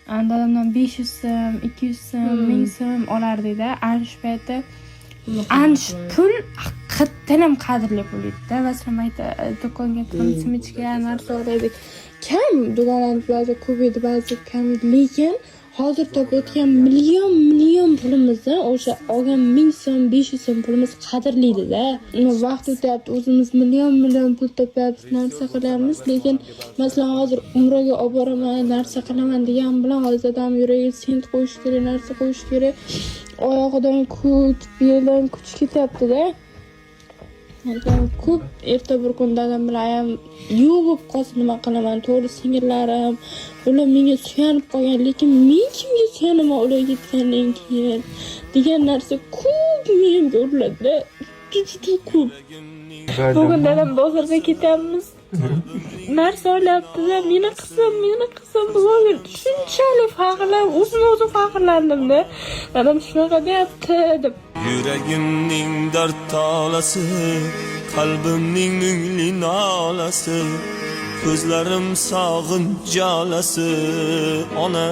Dadamdan 500 so'm, 200 so'm, 1000 so'm olardi-da. Ana shu paytda ana shu pul haqiqatan ham qadrli pul edi-da. Masalan, ayta do'konga kirib simichka narsa olaylik. Kam do'konlar ba'zi ko'p edi, ba'zi kam edi, lekin hozir topayotgan million pulimizni o'sha olgan 1000 so'm, 500 so'm pulimiz qadrliydi-da. Vaqt o'tyapti, o'zimiz million pul topyapmiz, narsa qilyapmiz, lekin masalan hozir umraga olib boraman, narsa qilaman degan bilan hozir odam yuragiga sent qo'yish kerak, narsa qo'yish kerak. Oyog'idan kuch, beldan kuch ketyapti-da. Ko'p erta bir kun dadam bilan ham yo'q bo'lib qolsa nima qilaman? To'g'ri singillarim, ular menga suyanib qolgan, lekin men kimga suyanaman ular ketgandan keyin degan narsa ko'p menga uriladi. Juda ko'p. Bugun dadam bozorga ketyapmiz. Narsa olyapti-da, meni qizim bularga shunchalik faxrlanib, o'zim faxrlandim-da. Dadam shunaqa deyapti deb. Yuragimning dard tolasi, qalbimning mungli nolasi, ko'zlarim sog'in jalasi, ona.